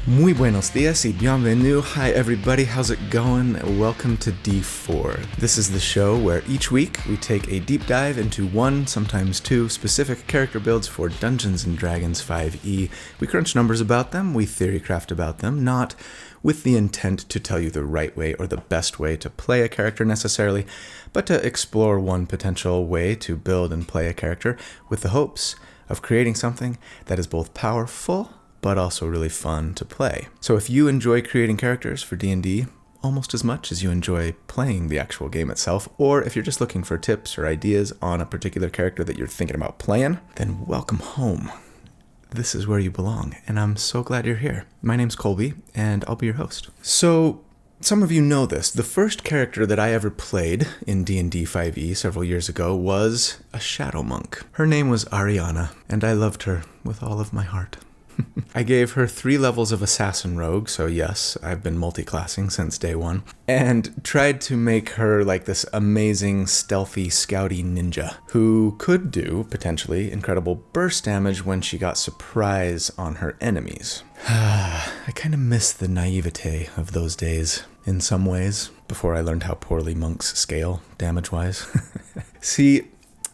Muy buenos dias y bienvenue. Hi everybody, how's it going? Welcome to D4. This is the show where each week we take a deep dive into one, sometimes two, specific character builds for Dungeons & Dragons 5e. We crunch numbers about them, we theorycraft about them, not with the intent to tell you the right way or the best way to play a character necessarily, but to explore one potential way to build and play a character with the hopes of creating something that is both powerful but also really fun to play. So if you enjoy creating characters for D&D almost as much as you enjoy playing the actual game itself, or if you're just looking for tips or ideas on a particular character that you're thinking about playing, then welcome home. This is where you belong, and I'm so glad you're here. My name's Colby, and I'll be your host. So, some of you know this. The first character that I ever played in D&D 5e several years ago was a shadow monk. Her name was Ariana, and I loved her with all of my heart. I gave her 3 levels of Assassin Rogue, so yes, I've been multi-classing since day one, and tried to make her like this amazing, stealthy, scouty ninja who could do, potentially, incredible burst damage when she got surprise on her enemies. I kind of miss the naivete of those days, in some ways, before I learned how poorly monks scale, damage-wise. See,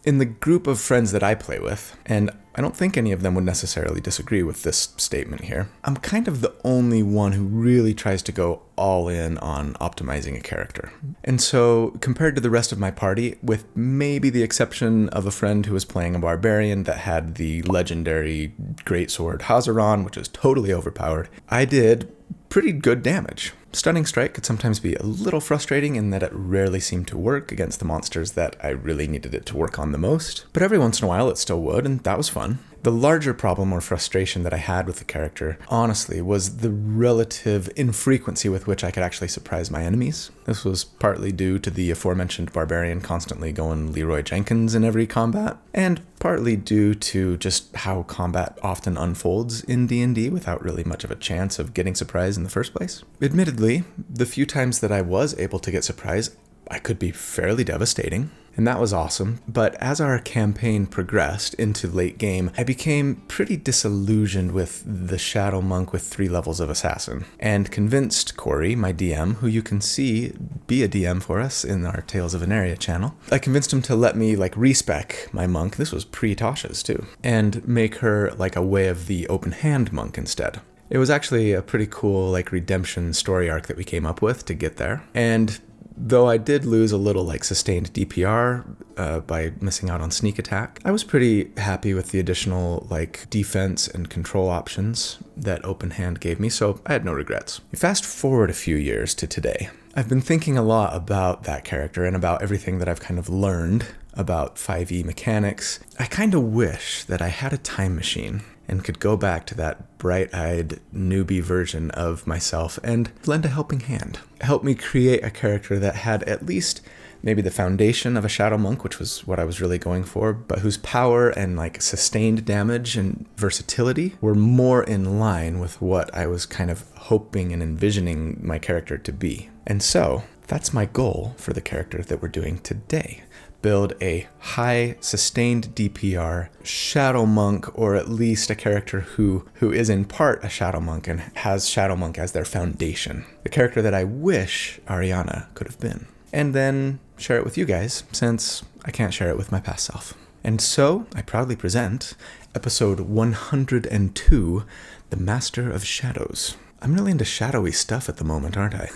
in the group of friends that I play with, and I don't think any of them would necessarily disagree with this statement here, I'm kind of the only one who really tries to go all in on optimizing a character. And so, compared to the rest of my party, with maybe the exception of a friend who was playing a barbarian that had the legendary greatsword Hazaron, which is totally overpowered, I did pretty good damage. Stunning Strike could sometimes be a little frustrating in that it rarely seemed to work against the monsters that I really needed it to work on the most, but every once in a while it still would, and that was fun. The larger problem or frustration that I had with the character, honestly, was the relative infrequency with which I could actually surprise my enemies. This was partly due to the aforementioned barbarian constantly going Leroy Jenkins in every combat, and partly due to just how combat often unfolds in D&D without really much of a chance of getting surprised in the first place. Admittedly, the few times that I was able to get surprised, I could be fairly devastating. And that was awesome, but as our campaign progressed into late game, I became pretty disillusioned with the Shadow Monk with 3 levels of Assassin, and convinced Corey, my DM, who you can see be a DM for us in our Tales of Veneria channel, I convinced him to let me respec my monk, this was pre-Tasha's too, and make her like a Way of the Open Hand monk instead. It was actually a pretty cool redemption story arc that we came up with to get there, and though I did lose a little sustained DPR by missing out on sneak attack, I was pretty happy with the additional defense and control options that Open Hand gave me, so I had no regrets. Fast forward a few years to today. I've been thinking a lot about that character and about everything that I've kind of learned about 5e mechanics. I kind of wish that I had a time machine and could go back to that bright-eyed newbie version of myself and lend a helping hand. Help me create a character that had at least maybe the foundation of a Shadow Monk, which was what I was really going for, but whose power and sustained damage and versatility were more in line with what I was kind of hoping and envisioning my character to be. And so, that's my goal for the character that we're doing today. Build a high sustained DPR Shadow Monk, or at least a character who is in part a Shadow Monk and has Shadow Monk as their foundation. The character that I wish Ariana could have been. And then share it with you guys, since I can't share it with my past self. And so I proudly present episode 102, The Master of Shadows. I'm really into shadowy stuff at the moment, aren't I?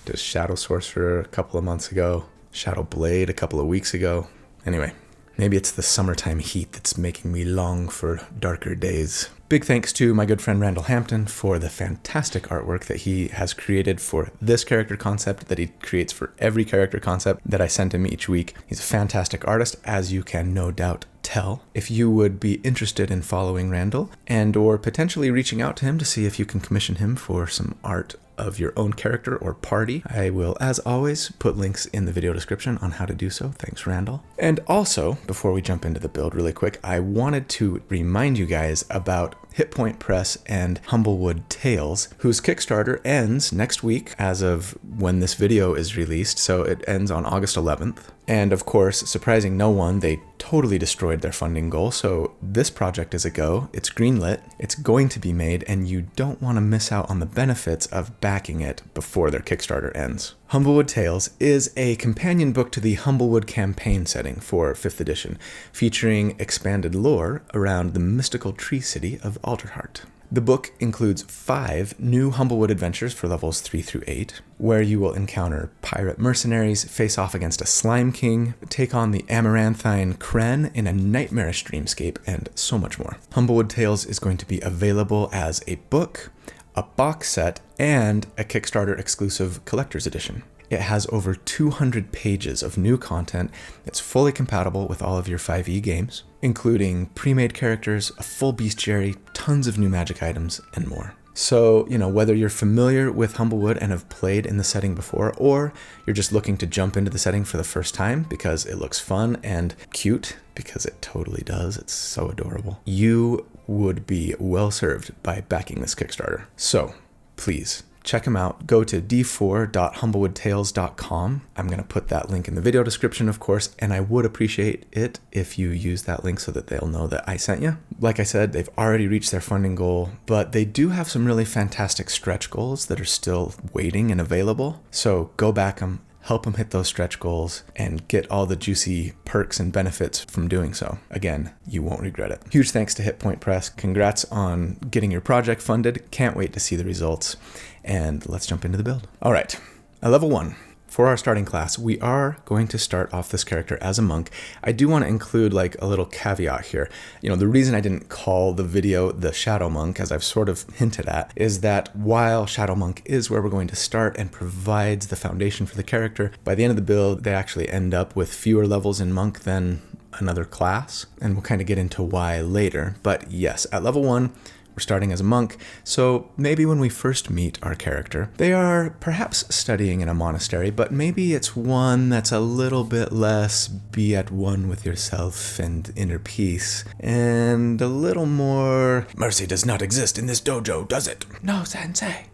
Did Shadow Sorcerer a couple of months ago. Shadow Blade a couple of weeks ago. Anyway, maybe it's the summertime heat that's making me long for darker days. Big thanks to my good friend Randall Hampton for the fantastic artwork that he has created for this character concept, that he creates for every character concept that I send him each week. He's a fantastic artist, as you can no doubt tell. If you would be interested in following Randall and or potentially reaching out to him to see if you can commission him for some art of your own character or party, I will, as always, put links in the video description on how to do so. Thanks, Randall. And also, before we jump into the build really quick, I wanted to remind you guys about Hit Point Press and Humblewood Tales, whose Kickstarter ends next week as of when this video is released, so it ends on August 11th. And of course, surprising no one, they totally destroyed their funding goal, so this project is a go. It's greenlit, it's going to be made, and you don't want to miss out on the benefits of backing it before their Kickstarter ends. Humblewood Tales is a companion book to the Humblewood campaign setting for 5th edition, featuring expanded lore around the mystical tree city of Alderheart. The book includes 5 new Humblewood adventures for levels 3 through 8, where you will encounter pirate mercenaries, face off against a slime king, take on the amaranthine Kren in a nightmarish dreamscape, and so much more. Humblewood Tales is going to be available as a book, a box set, and a Kickstarter exclusive collector's edition. It has over 200 pages of new content that's fully compatible with all of your 5e games, including pre-made characters, a full bestiary, tons of new magic items, and more. So, whether you're familiar with Humblewood and have played in the setting before, or you're just looking to jump into the setting for the first time because it looks fun and cute, because it totally does, it's so adorable, you would be well served by backing this Kickstarter. So, please, check them out. Go to d4.humblewoodtales.com. I'm going to put that link in the video description, of course, and I would appreciate it if you use that link so that they'll know that I sent you. Like I said, they've already reached their funding goal, but they do have some really fantastic stretch goals that are still waiting and available. So go back them, help them hit those stretch goals, and get all the juicy perks and benefits from doing so. Again, you won't regret it. Huge thanks to Hit Point Press. Congrats on getting your project funded. Can't wait to see the results. And let's jump into the build. All right, at level 1. For our starting class, we are going to start off this character as a monk. I do want to include like a little caveat here. The reason I didn't call the video the Shadow Monk, as I've sort of hinted at, is that while Shadow Monk is where we're going to start and provides the foundation for the character, by the end of the build, they actually end up with fewer levels in monk than another class, and we'll kind of get into why later. But yes, at level 1, we're starting as a monk, so maybe when we first meet our character, they are perhaps studying in a monastery, but maybe it's one that's a little bit less be at one with yourself and inner peace, and a little more, mercy does not exist in this dojo, does it? No, sensei.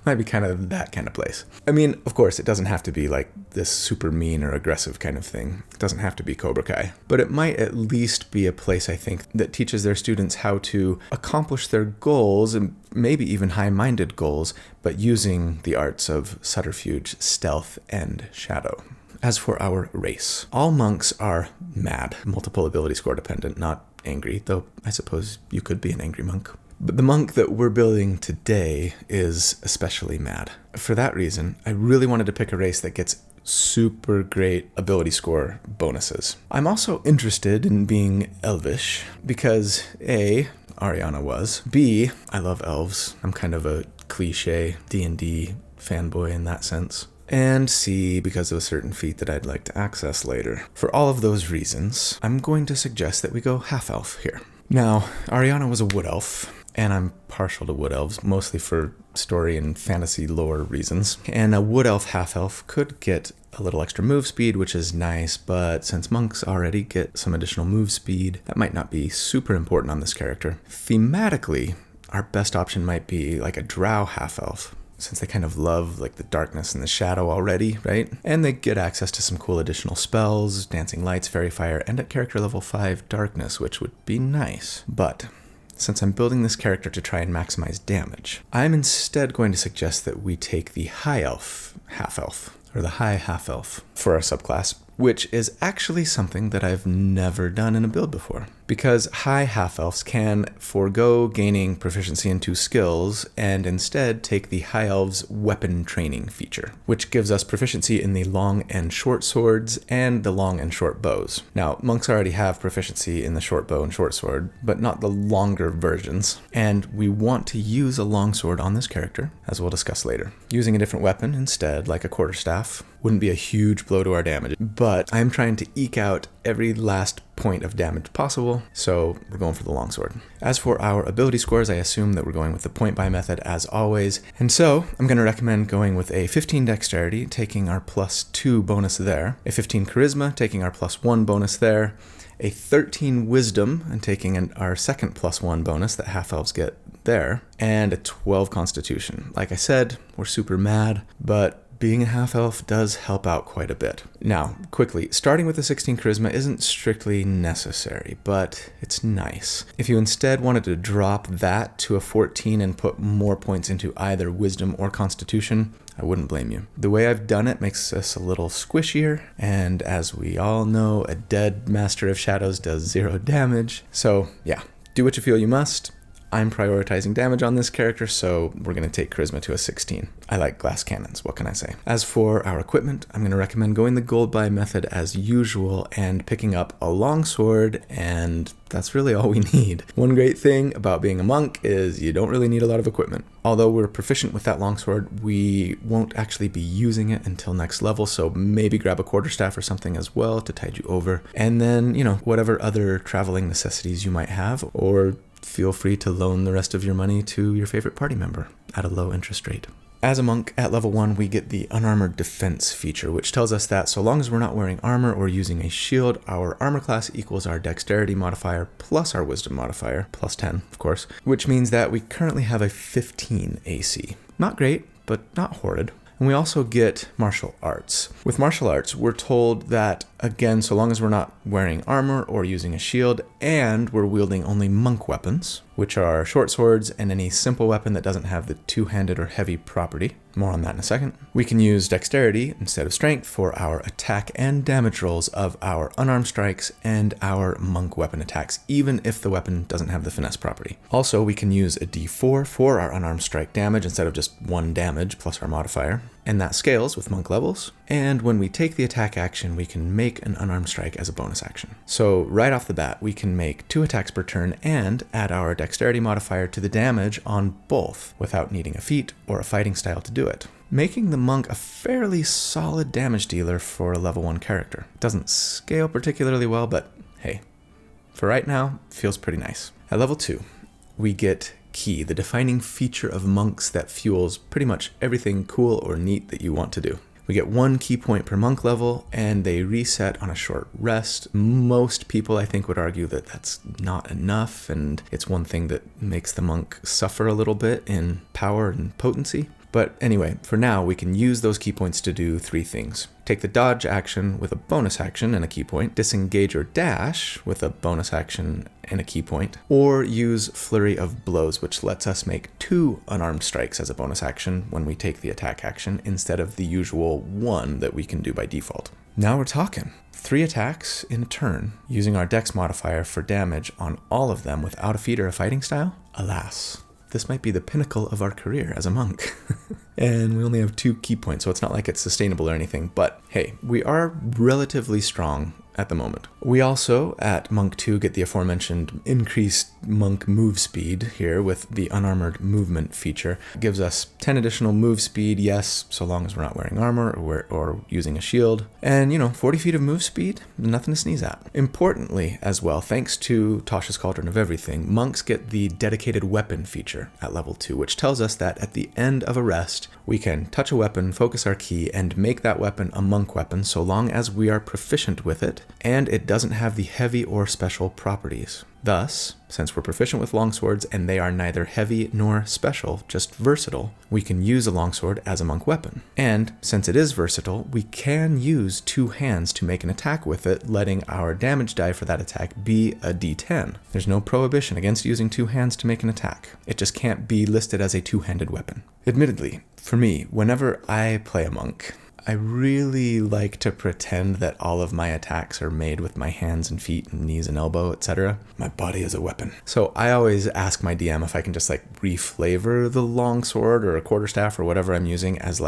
Might be kind of that kind of place. I mean, of course, it doesn't have to be like this super mean or aggressive kind of thing. It doesn't have to be Cobra Kai. But it might at least be a place, I think, that teaches their students how to accomplish their goals, and maybe even high-minded goals, but using the arts of subterfuge, stealth, and shadow. As for our race, all monks are mad, multiple ability score dependent, not angry, though I suppose you could be an angry monk. But the monk that we're building today is especially mad. For that reason, I really wanted to pick a race that gets super great ability score bonuses. I'm also interested in being elvish because A, Ariana was, B, I love elves. I'm kind of a cliche D&D fanboy in that sense. And C, because of a certain feat that I'd like to access later. For all of those reasons, I'm going to suggest that we go half-elf here. Now, Ariana was a wood elf, and I'm partial to wood elves, mostly for story and fantasy lore reasons. And a wood elf half-elf could get a little extra move speed, which is nice, but since monks already get some additional move speed, that might not be super important on this character. Thematically, our best option might be like a drow half-elf, since they kind of love like the darkness and the shadow already, right? And they get access to some cool additional spells, dancing lights, fairy fire, and at character level 5, darkness, which would be nice. But since I'm building this character to try and maximize damage, I'm instead going to suggest that we take the high elf half-elf, or the high half-elf for our subclass, which is actually something that I've never done in a build before. Because high half-elves can forego gaining proficiency in 2 skills and instead take the high elves weapon training feature, which gives us proficiency in the long and short swords and the long and short bows. Now, monks already have proficiency in the short bow and short sword, but not the longer versions, and we want to use a long sword on this character, as we'll discuss later. Using a different weapon instead, like a quarterstaff, wouldn't be a huge blow to our damage, but I'm trying to eke out every last point of damage possible, so we're going for the longsword. As for our ability scores, I assume that we're going with the point buy method as always, and so I'm going to recommend going with a 15 dexterity, taking our +2 bonus there, a 15 charisma, taking our +1 bonus there, a 13 wisdom, and taking our second +1 bonus that half-elves get there, and a 12 constitution. Like I said, we're super mad, but being a half-elf does help out quite a bit. Now, quickly, starting with a 16 charisma isn't strictly necessary, but it's nice. If you instead wanted to drop that to a 14 and put more points into either wisdom or constitution, I wouldn't blame you. The way I've done it makes us a little squishier, and as we all know, a dead Master of Shadows does 0 damage. So yeah, do what you feel you must. I'm prioritizing damage on this character, so we're going to take charisma to a 16. I like glass cannons, what can I say? As for our equipment, I'm going to recommend going the gold buy method as usual and picking up a longsword, and that's really all we need. One great thing about being a monk is you don't really need a lot of equipment. Although we're proficient with that longsword, we won't actually be using it until next level, so maybe grab a quarterstaff or something as well to tide you over. And then, whatever other traveling necessities you might have, or feel free to loan the rest of your money to your favorite party member at a low interest rate. As a monk, at level 1, we get the unarmored defense feature, which tells us that so long as we're not wearing armor or using a shield, our armor class equals our dexterity modifier plus our wisdom modifier, plus 10, of course, which means that we currently have a 15 AC. Not great, but not horrid. And we also get martial arts. With martial arts, we're told that, again, so long as we're not wearing armor or using a shield, and we're wielding only monk weapons, which are short swords and any simple weapon that doesn't have the two-handed or heavy property. More on that in a second. We can use dexterity instead of strength for our attack and damage rolls of our unarmed strikes and our monk weapon attacks, even if the weapon doesn't have the finesse property. Also, we can use a d4 for our unarmed strike damage instead of just 1 damage plus our modifier, and that scales with monk levels. And when we take the attack action, we can make an unarmed strike as a bonus action. So right off the bat, we can make 2 attacks per turn and add our dexterity modifier to the damage on both without needing a feat or a fighting style to do it, making the monk a fairly solid damage dealer for a level 1 character. It doesn't scale particularly well, but hey, for right now, feels pretty nice. At level 2, we get Key, the defining feature of monks that fuels pretty much everything cool or neat that you want to do. We get 1 key point per monk level, and they reset on a short rest. Most people, I think, would argue that that's not enough, and it's one thing that makes the monk suffer a little bit in power and potency. But anyway, for now, we can use those key points to do 3 things. Take the dodge action with a bonus action and a key point, disengage or dash with a bonus action and a key point, or use flurry of blows, which lets us make 2 unarmed strikes as a bonus action when we take the attack action instead of the usual 1 that we can do by default. Now we're talking. 3 attacks in a turn, using our dex modifier for damage on all of them without a feat or a fighting style? Alas. This might be the pinnacle of our career as a monk. And we only have 2 key points, so it's not like it's sustainable or anything, but hey, we are relatively strong at the moment. We also, at Monk 2, get the aforementioned increased monk move speed here with the unarmored movement feature. It gives us 10 additional move speed, yes, so long as we're not wearing armor or using a shield. And, 40 feet of move speed, nothing to sneeze at. Importantly, as well, thanks to Tasha's Cauldron of Everything, monks get the dedicated weapon feature at level 2, which tells us that at the end of a rest, we can touch a weapon, focus our key, and make that weapon a monk weapon so long as we are proficient with it, and it doesn't have the heavy or special properties. Thus, since we're proficient with longswords and they are neither heavy nor special, just versatile, we can use a longsword as a monk weapon. And since it is versatile, we can use 2 hands to make an attack with it, letting our damage die for that attack be a d10. There's no prohibition against using 2 hands to make an attack. It just can't be listed as a 2-handed weapon. Admittedly, for me, whenever I play a monk, I really like to pretend that all of my attacks are made with my hands and feet and knees and elbow, etc. My body is a weapon. So I always ask my DM if I can just reflavor the longsword or a quarterstaff or whatever I'm using as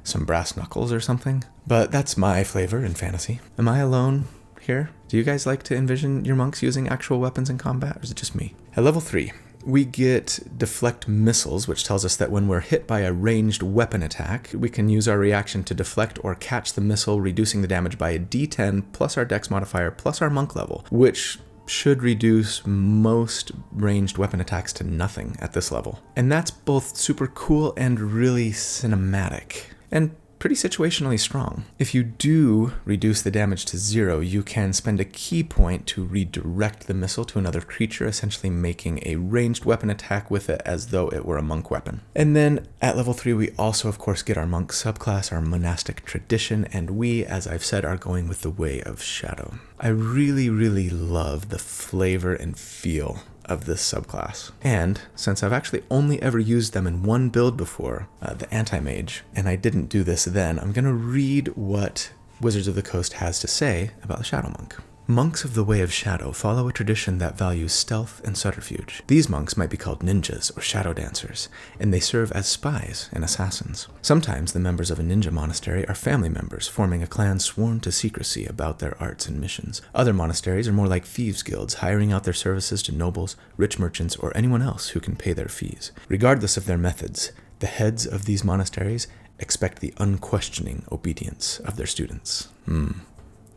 some brass knuckles or something. But that's my flavor in fantasy. Am I alone here? Do you guys like to envision your monks using actual weapons in combat, or is it just me? At level 3, we get deflect missiles, which tells us that when we're hit by a ranged weapon attack, we can use our reaction to deflect or catch the missile, reducing the damage by a d10 plus our dex modifier plus our monk level, which should reduce most ranged weapon attacks to nothing at this level. And that's both super cool and really cinematic. And pretty situationally strong. If you do reduce the damage to 0, you can spend a key point to redirect the missile to another creature, essentially making a ranged weapon attack with it as though it were a monk weapon. And then at level 3, we also, of course, get our monk subclass, our monastic tradition, and we, as I've said, are going with the way of shadow. I really, really love the flavor and feel of this subclass. And since I've actually only ever used them in one build before, the anti-mage, and I didn't do this then, I'm going to read what Wizards of the Coast has to say about the Shadow Monk. Monks of the Way of Shadow follow a tradition that values stealth and subterfuge. These monks might be called ninjas or shadow dancers, and they serve as spies and assassins. Sometimes the members of a ninja monastery are family members, forming a clan sworn to secrecy about their arts and missions. Other monasteries are more like thieves' guilds, hiring out their services to nobles, rich merchants, or anyone else who can pay their fees. Regardless of their methods, the heads of these monasteries expect the unquestioning obedience of their students.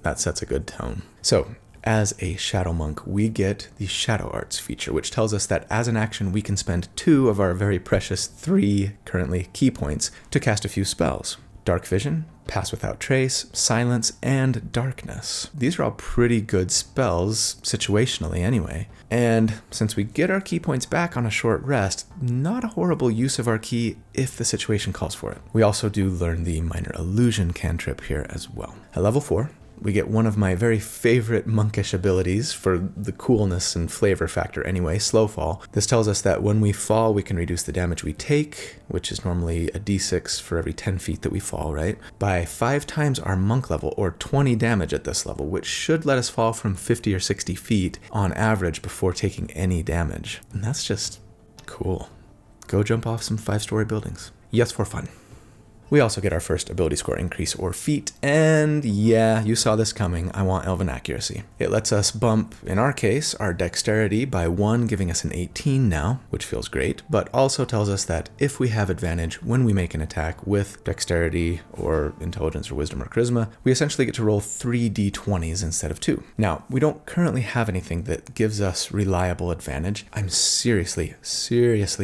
That sets a good tone. So, as a Shadow Monk, we get the Shadow Arts feature, which tells us that as an action, we can spend 2 of our very precious 3 currently key points to cast a few spells. Dark Vision, Pass Without Trace, Silence, and Darkness. These are all pretty good spells, situationally anyway. And since we get our key points back on a short rest, not a horrible use of our key if the situation calls for it. We also do learn the Minor Illusion cantrip here as well. At level 4, we get one of my very favorite monkish abilities for the coolness and flavor factor anyway, Slow Fall. This tells us that when we fall, we can reduce the damage we take, which is normally a d6 for every 10 feet that we fall, right? By 5 times our monk level, or 20 damage at this level, which should let us fall from 50 or 60 feet on average before taking any damage. And that's just cool. Go jump off some 5-story buildings. Yes, for fun. We also get our first ability score increase or feat, and yeah, you saw this coming, I want Elven Accuracy. It lets us bump, in our case, our dexterity by 1, giving us an 18 now, which feels great, but also tells us that if we have advantage when we make an attack with dexterity or intelligence or wisdom or charisma, we essentially get to roll 3 d20s instead of 2. Now, we don't currently have anything that gives us reliable advantage. I'm seriously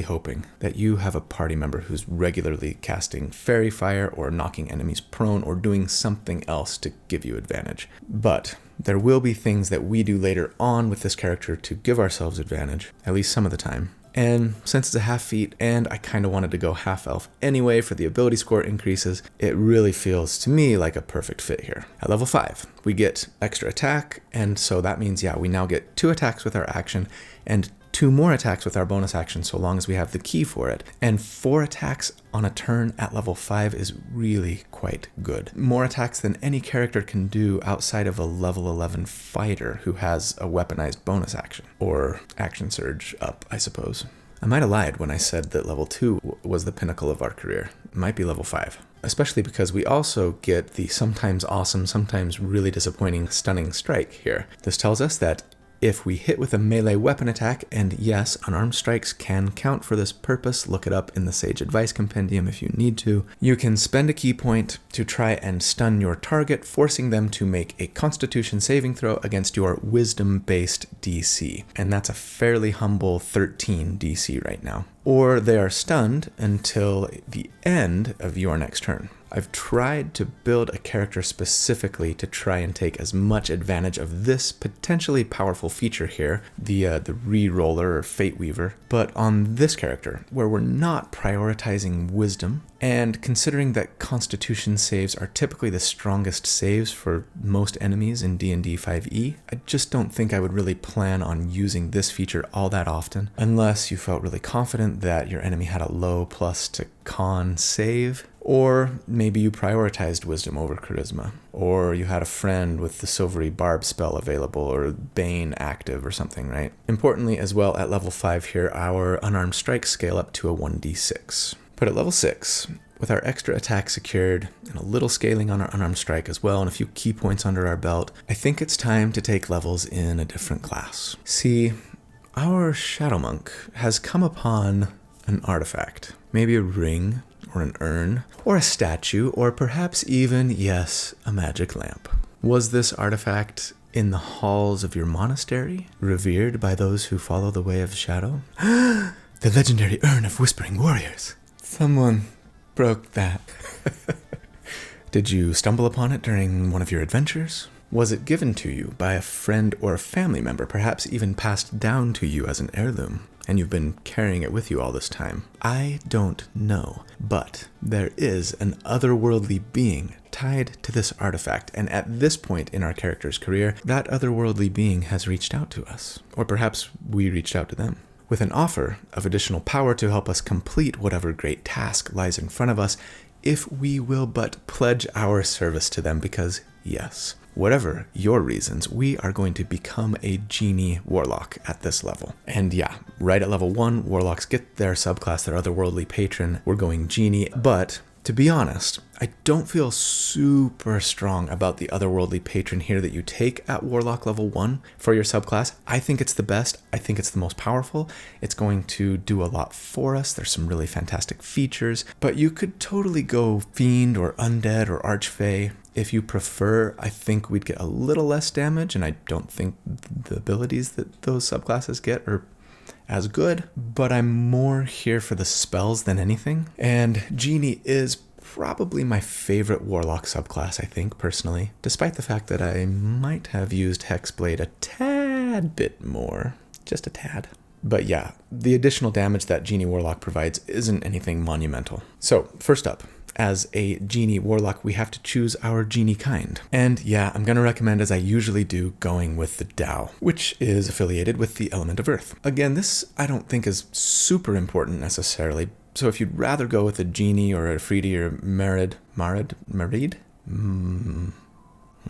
hoping that you have a party member who's regularly casting Fairy Fire or knocking enemies prone or doing something else to give you advantage. But there will be things that we do later on with this character to give ourselves advantage, at least some of the time. And since it's a half feat and I kind of wanted to go half elf anyway for the ability score increases, it really feels to me like a perfect fit here. At level 5, we get extra attack, and so that means, we now get 2 attacks with our action and 2 more attacks with our bonus action so long as we have the key for it. And 4 attacks on a turn at level 5 is really quite good. More attacks than any character can do outside of a level 11 fighter who has a weaponized bonus action, or action surge up, I suppose. I might have lied when I said that level 2 was the pinnacle of our career. It might be level 5. Especially because we also get the sometimes awesome, sometimes really disappointing stunning strike here. This tells us that if we hit with a melee weapon attack, and yes, unarmed strikes can count for this purpose, look it up in the Sage Advice Compendium if you need to, you can spend a key point to try and stun your target, forcing them to make a Constitution saving throw against your Wisdom-based DC. And that's a fairly humble 13 DC right now. Or they are stunned until the end of your next turn. I've tried to build a character specifically to try and take as much advantage of this potentially powerful feature here, the re-roller or Fate Weaver, but on this character, where we're not prioritizing wisdom, and considering that Constitution saves are typically the strongest saves for most enemies in D&D 5e, I just don't think I would really plan on using this feature all that often, unless you felt really confident that your enemy had a low plus to con save, or maybe you prioritized wisdom over charisma, or you had a friend with the Silvery Barb spell available, or Bane active or something, right? Importantly as well, at level 5 here, our unarmed strikes scale up to a 1d6. But at level 6, with our extra attack secured, and a little scaling on our unarmed strike as well, and a few key points under our belt, I think it's time to take levels in a different class. See, our Shadow Monk has come upon an artifact, maybe a ring, or an urn, or a statue, or perhaps even, yes, a magic lamp. Was this artifact in the halls of your monastery, revered by those who follow the way of shadow? The legendary Urn of Whispering Warriors. Someone broke that. Did you stumble upon it during one of your adventures? Was it given to you by a friend or a family member, perhaps even passed down to you as an heirloom, and you've been carrying it with you all this time? I don't know, but there is an otherworldly being tied to this artifact, and at this point in our character's career, that otherworldly being has reached out to us, or perhaps we reached out to them, with an offer of additional power to help us complete whatever great task lies in front of us, if we will but pledge our service to them, because yes, whatever your reasons, we are going to become a genie warlock at this level. And yeah, right at level 1, warlocks get their subclass, their otherworldly patron. We're going genie, but to be honest, I don't feel super strong about the otherworldly patron here that you take at warlock level 1 for your subclass. I think it's the best. I think it's the most powerful. It's going to do a lot for us. There's some really fantastic features, but you could totally go fiend or undead or archfey. If you prefer, I think we'd get a little less damage, and I don't think the abilities that those subclasses get are as good, but I'm more here for the spells than anything. And Genie is probably my favorite warlock subclass, I think, personally, despite the fact that I might have used Hexblade a tad bit more, just a tad. But yeah, the additional damage that Genie Warlock provides isn't anything monumental. So first up, as a Genie Warlock, we have to choose our Genie kind. And yeah, I'm going to recommend, as I usually do, going with the Tao, which is affiliated with the element of Earth. Again, this I don't think is super important necessarily. So if you'd rather go with a Genie or a Freedy or Marid? I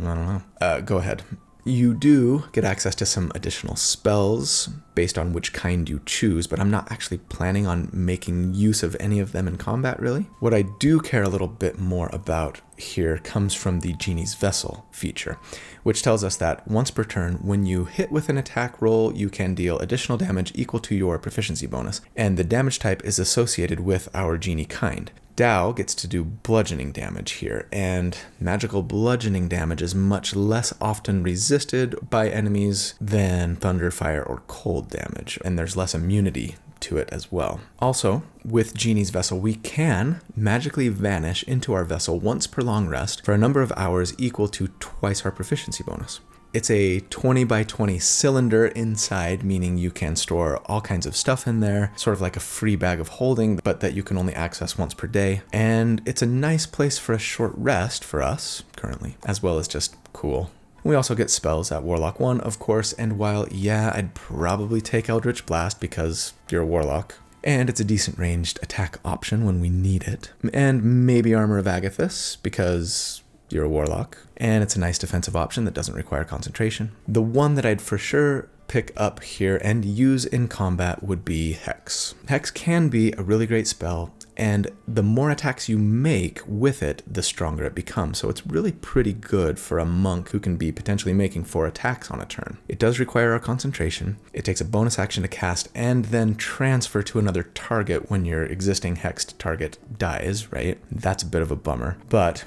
don't know. Go ahead. You do get access to some additional spells based on which kind you choose, but I'm not actually planning on making use of any of them in combat, really. What I do care a little bit more about here comes from the Genie's Vessel feature, which tells us that once per turn, when you hit with an attack roll, you can deal additional damage equal to your proficiency bonus, and the damage type is associated with our Genie kind. Tao gets to do bludgeoning damage here, and magical bludgeoning damage is much less often resisted by enemies than thunder, fire, or cold damage, and there's less immunity to it as well. Also, with Genie's Vessel, we can magically vanish into our vessel once per long rest for a number of hours equal to twice our proficiency bonus. It's a 20 by 20 cylinder inside, meaning you can store all kinds of stuff in there, sort of like a free bag of holding, but that you can only access once per day. And it's a nice place for a short rest for us currently, as well as just cool. We also get spells at Warlock 1, of course, and while, yeah, I'd probably take Eldritch Blast because you're a Warlock, and it's a decent ranged attack option when we need it, and maybe Armor of Agathis because you're a Warlock, and it's a nice defensive option that doesn't require concentration. The one that I'd for sure pick up here and use in combat would be Hex. Hex can be a really great spell, and the more attacks you make with it, the stronger it becomes. So it's really pretty good for a monk who can be potentially making 4 attacks on a turn. It does require our concentration. It takes a bonus action to cast and then transfer to another target when your existing hexed target dies, right? That's a bit of a bummer, but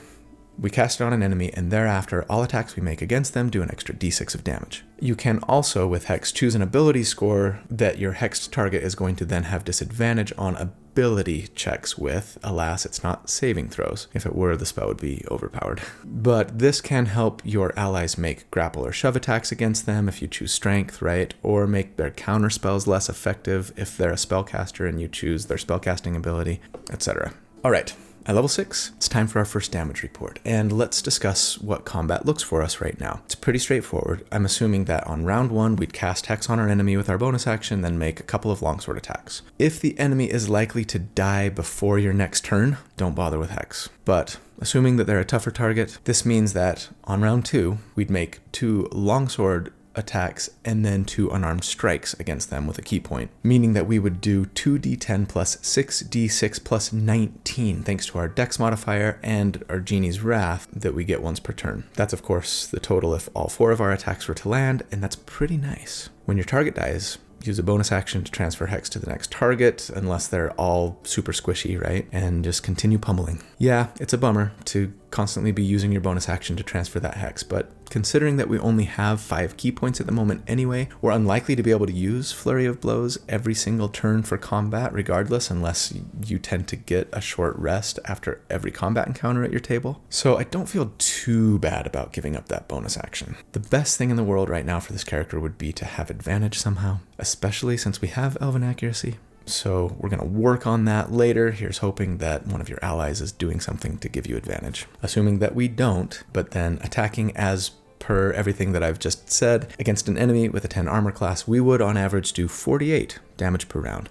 we cast it on an enemy, and thereafter, all attacks we make against them do an extra d6 of damage. You can also, with Hex, choose an ability score that your hexed target is going to then have disadvantage on ability checks with. Alas, it's not saving throws. If it were, the spell would be overpowered. But this can help your allies make grapple or shove attacks against them if you choose strength, right? Or make their counter spells less effective if they're a spellcaster and you choose their spellcasting ability, etc. All right. At level 6, it's time for our first damage report, and let's discuss what combat looks for us right now. It's pretty straightforward. I'm assuming that on round 1, we'd cast Hex on our enemy with our bonus action, then make a couple of longsword attacks. If the enemy is likely to die before your next turn, don't bother with Hex. But assuming that they're a tougher target, this means that on round 2, we'd make 2 longsword attacks and then 2 unarmed strikes against them with a key point, meaning that we would do 2d10 plus 6d6 plus 19 thanks to our dex modifier and our Genie's Wrath that we get once per turn. That's of course the total if all 4 of our attacks were to land, and that's pretty nice. When your target dies, use a bonus action to transfer Hex to the next target, unless they're all super squishy, right? And just continue pummeling. Yeah, it's a bummer to constantly be using your bonus action to transfer that hex, but considering that we only have 5 key points at the moment anyway, we're unlikely to be able to use Flurry of Blows every single turn for combat regardless, unless you tend to get a short rest after every combat encounter at your table. So I don't feel too bad about giving up that bonus action. The best thing in the world right now for this character would be to have advantage somehow, especially since we have Elven Accuracy. So we're going to work on that later. Here's hoping that one of your allies is doing something to give you advantage. Assuming that we don't, but then attacking as per everything that I've just said against an enemy with a 10 armor class, we would on average do 48 damage per round.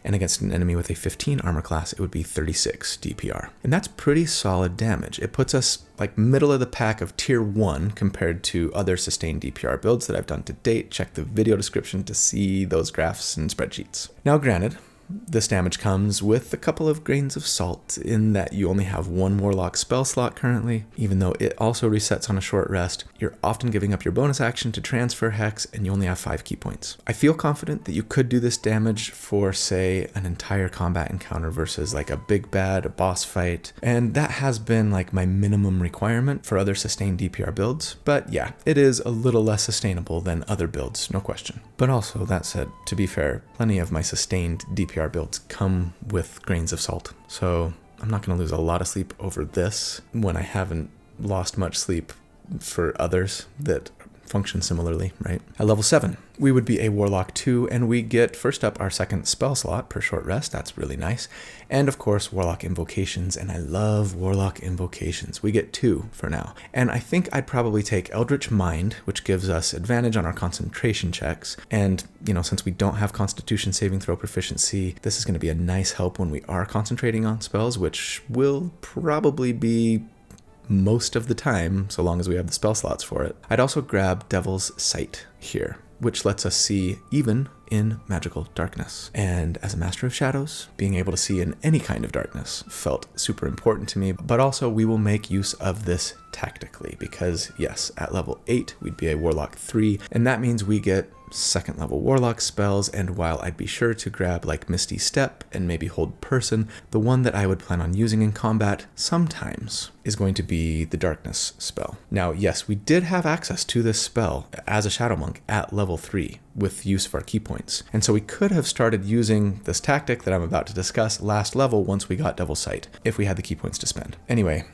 And against an enemy with a 15 armor class, it would be 36 DPR. And that's pretty solid damage. It puts us like middle of the pack of tier 1 compared to other sustained DPR builds that I've done to date. Check the video description to see those graphs and spreadsheets. Now granted, this damage comes with a couple of grains of salt in that you only have 1 Warlock spell slot currently. Even though it also resets on a short rest, you're often giving up your bonus action to transfer Hex and you only have 5 key points. I feel confident that you could do this damage for, say, an entire combat encounter versus like a big bad, a boss fight, and that has been like my minimum requirement for other sustained DPR builds. But yeah, it is a little less sustainable than other builds, no question. But also, that said, to be fair, plenty of my sustained DPR builds come with grains of salt. So I'm not going to lose a lot of sleep over this when I haven't lost much sleep for others that function similarly, right? At level 7, we would be a Warlock 2, and we get first up our second spell slot per short rest. That's really nice. And of course, Warlock Invocations, and I love Warlock Invocations. We get 2 for now. And I think I'd probably take Eldritch Mind, which gives us advantage on our concentration checks. And, you know, since we don't have Constitution saving throw proficiency, this is going to be a nice help when we are concentrating on spells, which will probably be most of the time, so long as we have the spell slots for it. I'd also grab Devil's Sight here, which lets us see even in magical darkness. And as a master of shadows, being able to see in any kind of darkness felt super important to me, but also we will make use of this tactically because yes, at level 8, we'd be a Warlock 3, and that means we get second level Warlock spells, and while I'd be sure to grab like Misty Step and maybe Hold Person, the one that I would plan on using in combat sometimes is going to be the Darkness spell. Now, yes, we did have access to this spell as a Shadow Monk at level 3 with use of our key points, and so we could have started using this tactic that I'm about to discuss last level once we got Devil's Sight, if we had the key points to spend. Anyway,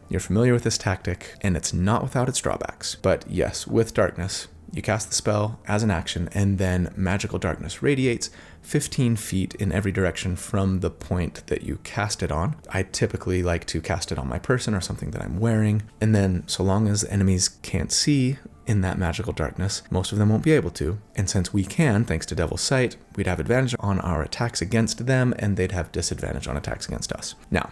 you're familiar with this tactic, and it's not without its drawbacks. But yes, with Darkness, you cast the spell as an action, and then magical darkness radiates 15 feet in every direction from the point that you cast it on. I typically like to cast it on my person or something that I'm wearing, and then so long as enemies can't see in that magical darkness, most of them won't be able to. And since we can, thanks to Devil's Sight, we'd have advantage on our attacks against them, and they'd have disadvantage on attacks against us. Now,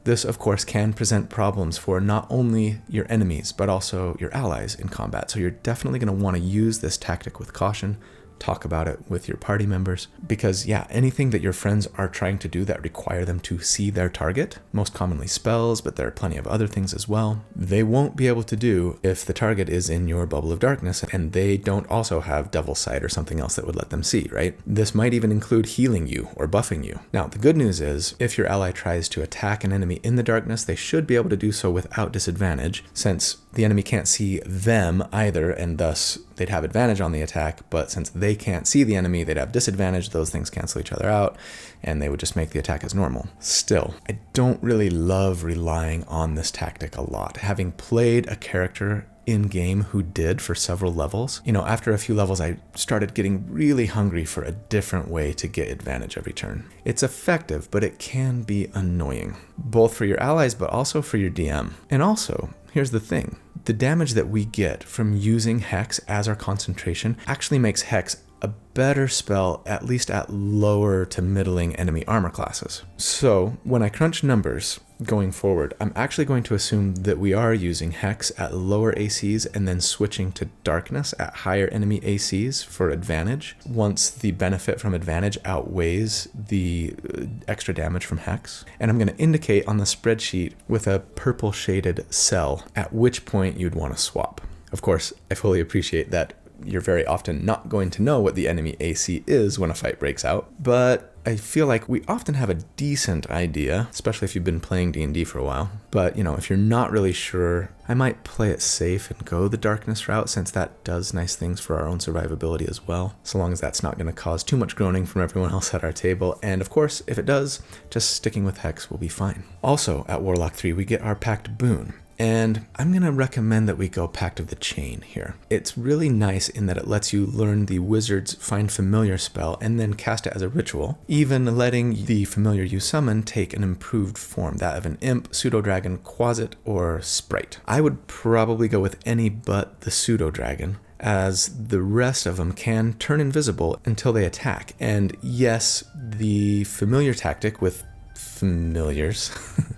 this, of course, can present problems for not only your enemies, but also your allies in combat. So you're definitely going to want to use this tactic with caution. Talk about it with your party members, because yeah, anything that your friends are trying to do that require them to see their target, most commonly spells, but there are plenty of other things as well, they won't be able to do if the target is in your bubble of darkness and they don't also have Devil's Sight or something else that would let them see, right? This might even include healing you or buffing you. Now, the good news is if your ally tries to attack an enemy in the darkness, they should be able to do so without disadvantage, since the enemy can't see them either, and thus they'd have advantage on the attack, but since they can't see the enemy, they'd have disadvantage. Those things cancel each other out, and they would just make the attack as normal. Still, I don't really love relying on this tactic a lot. Having played a character in-game who did for several levels, you know, after a few levels, I started getting really hungry for a different way to get advantage every turn. It's effective, but it can be annoying, both for your allies, but also for your DM. And also, here's the thing. The damage that we get from using Hex as our concentration actually makes Hex a better spell, at least at lower to middling enemy armor classes. So when I crunch numbers going forward, I'm actually going to assume that we are using Hex at lower ACs and then switching to Darkness at higher enemy ACs for advantage, once the benefit from advantage outweighs the extra damage from Hex. And I'm going to indicate on the spreadsheet with a purple shaded cell at which point you'd want to swap. Of course, I fully appreciate that you're very often not going to know what the enemy AC is when a fight breaks out, but I feel like we often have a decent idea, especially if you've been playing D&D for a while. But, if you're not really sure, I might play it safe and go the darkness route, since that does nice things for our own survivability as well, so long as that's not going to cause too much groaning from everyone else at our table. And of course, if it does, just sticking with Hex will be fine. Also, at Warlock 3, we get our Pact Boon. And I'm going to recommend that we go Pact of the Chain here. It's really nice in that it lets you learn the wizard's Find Familiar spell and then cast it as a ritual, even letting the familiar you summon take an improved form, that of an imp, pseudo-dragon, quasit, or sprite. I would probably go with any but the pseudo-dragon, as the rest of them can turn invisible until they attack. And yes, the familiar tactic with familiars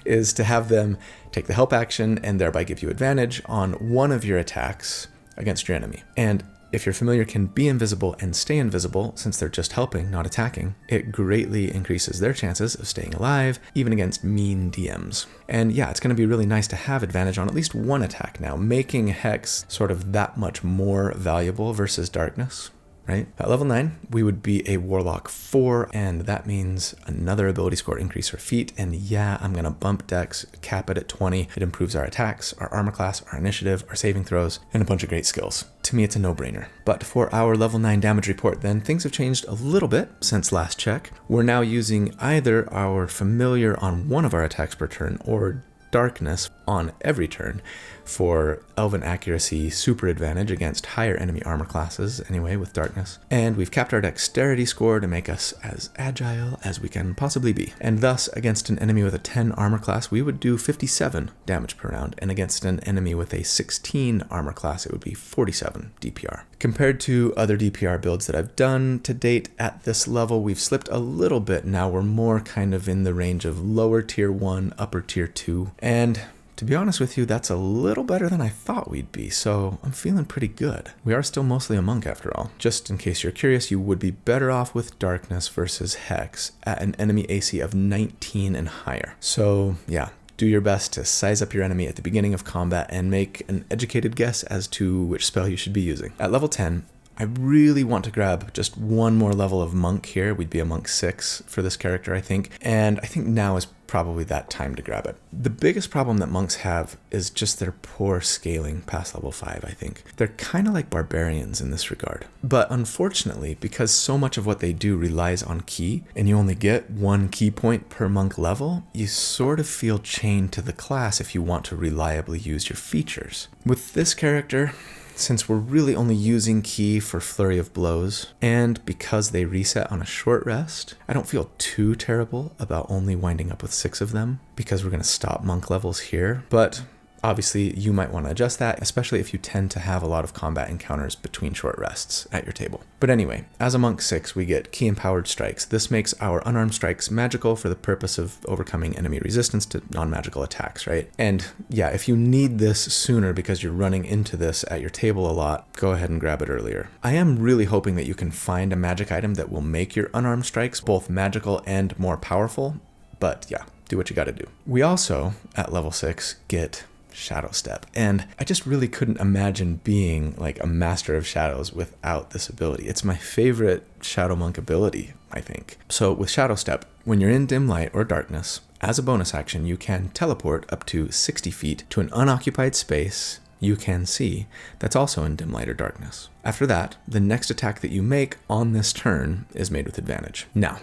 is to have them take the help action and thereby give you advantage on one of your attacks against your enemy. And if your familiar can be invisible and stay invisible, since they're just helping, not attacking, it greatly increases their chances of staying alive, even against mean DMs. And yeah, it's going to be really nice to have advantage on at least one attack now, making Hex sort of that much more valuable versus Darkness. Right? At level 9, we would be a Warlock 4, and that means another ability score increase for feat. And yeah, I'm going to bump Dex, cap it at 20. It improves our attacks, our armor class, our initiative, our saving throws, and a bunch of great skills. To me, it's a no-brainer. But for our level 9 damage report, then, things have changed a little bit since last check. We're now using either our familiar on one of our attacks per turn, or Darkness on every turn for Elven Accuracy super advantage against higher enemy armor classes, anyway, with Darkness. And we've capped our Dexterity score to make us as agile as we can possibly be. And thus, against an enemy with a 10 armor class, we would do 57 damage per round. And against an enemy with a 16 armor class, it would be 47 DPR. Compared to other DPR builds that I've done to date at this level, we've slipped a little bit now. We're more kind of in the range of lower tier 1, upper tier 2. And to be honest with you, that's a little better than I thought we'd be, so I'm feeling pretty good. We are still mostly a monk after all. Just in case you're curious, you would be better off with Darkness versus Hex at an enemy AC of 19 and higher. So yeah, do your best to size up your enemy at the beginning of combat and make an educated guess as to which spell you should be using. At level 10, I really want to grab just one more level of monk here. We'd be a monk 6 for this character, I think. And I think now is probably that time to grab it. The biggest problem that monks have is just their poor scaling past level 5, I think. They're kind of like barbarians in this regard. But unfortunately, because so much of what they do relies on ki, and you only get one ki point per monk level, you sort of feel chained to the class if you want to reliably use your features. With this character, since we're really only using ki for Flurry of Blows, and because they reset on a short rest, I don't feel too terrible about only winding up with 6 of them, because we're going to stop monk levels here. But obviously, you might want to adjust that, especially if you tend to have a lot of combat encounters between short rests at your table. But anyway, as a monk 6, we get ki-empowered strikes. This makes our unarmed strikes magical for the purpose of overcoming enemy resistance to non-magical attacks, right? And yeah, if you need this sooner because you're running into this at your table a lot, go ahead and grab it earlier. I am really hoping that you can find a magic item that will make your unarmed strikes both magical and more powerful, but yeah, do what you gotta do. We also, at level 6, get Shadow Step, and I just really couldn't imagine being like a master of shadows without this ability. It's my favorite Shadow Monk ability, I think. So with Shadow Step, when you're in dim light or darkness, as a bonus action, you can teleport up to 60 feet to an unoccupied space you can see that's also in dim light or darkness. After that, the next attack that you make on this turn is made with advantage. Now,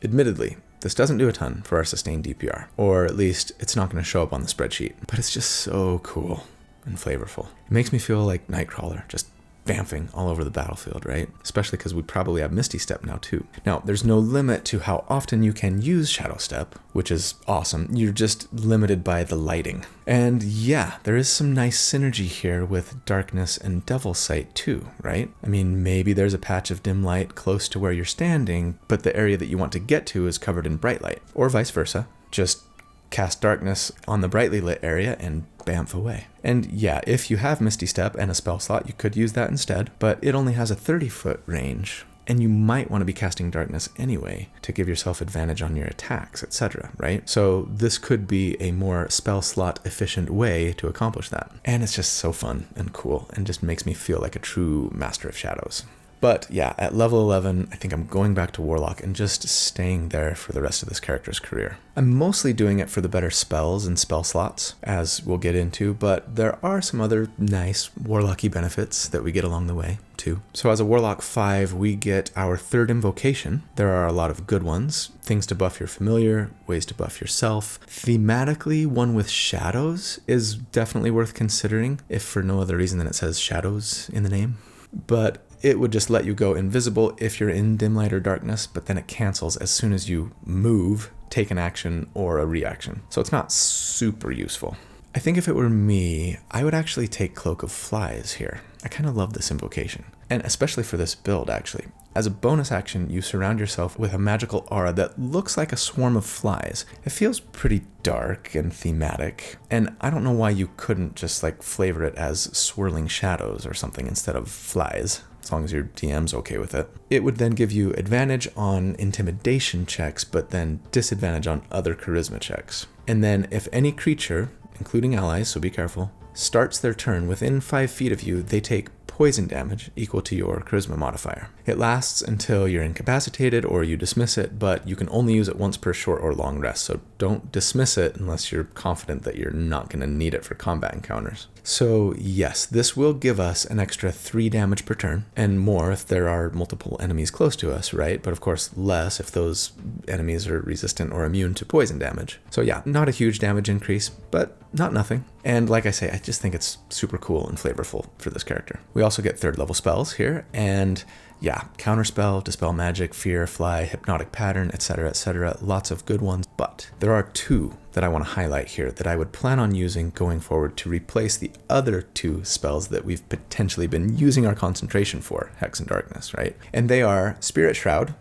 admittedly, this doesn't do a ton for our sustained DPR, or at least it's not going to show up on the spreadsheet, but it's just so cool and flavorful. It makes me feel like Nightcrawler, just bamfing all over the battlefield, right? Especially because we probably have Misty Step now too. Now, there's no limit to how often you can use Shadow Step, which is awesome. You're just limited by the lighting. And yeah, there is some nice synergy here with Darkness and Devil's Sight too, right? I mean, maybe there's a patch of dim light close to where you're standing, but the area that you want to get to is covered in bright light, or vice versa. Just cast darkness on the brightly lit area and bamf away. And yeah, if you have Misty Step and a spell slot, you could use that instead, but it only has a 30-foot range, And you might want to be casting darkness anyway to give yourself advantage on your attacks, etc., right? So this could be a more spell slot efficient way to accomplish that. And it's just so fun and cool and just makes me feel like a true master of shadows. But yeah, at level 11, I think I'm going back to Warlock and just staying there for the rest of this character's career. I'm mostly doing it for the better spells and spell slots, as we'll get into, but there are some other nice Warlocky benefits that we get along the way, too. So as a Warlock 5, we get our third invocation. There are a lot of good ones. Things to buff your familiar, ways to buff yourself. Thematically, one with shadows is definitely worth considering, if for no other reason than it says shadows in the name. But it would just let you go invisible if you're in dim light or darkness, but then it cancels as soon as you move, take an action, or a reaction. So it's not super useful. I think if it were me, I would actually take Cloak of Flies here. I kind of love this invocation, and especially for this build, actually. As a bonus action, you surround yourself with a magical aura that looks like a swarm of flies. It feels pretty dark and thematic, and I don't know why you couldn't just flavor it as swirling shadows or something instead of flies, as long as your DM's okay with it. It would then give you advantage on intimidation checks, but then disadvantage on other charisma checks. And then if any creature, including allies, so be careful, starts their turn within 5 feet of you, they take poison damage equal to your charisma modifier. It lasts until you're incapacitated or you dismiss it, but you can only use it once per short or long rest, so don't dismiss it unless you're confident that you're not going to need it for combat encounters. So yes, this will give us an extra 3 damage per turn, and more if there are multiple enemies close to us, right? But of course less if those enemies are resistant or immune to poison damage. So yeah, not a huge damage increase, but not nothing. And like I say, I just think it's super cool and flavorful for this character. We also get 3rd level spells here, and yeah, Counterspell, Dispel Magic, Fear, Fly, Hypnotic Pattern, etc., etc. Lots of good ones, but there are 2 that I want to highlight here that I would plan on using going forward to replace the other 2 spells that we've potentially been using our concentration for, Hex and Darkness, right? And they are Spirit Shroud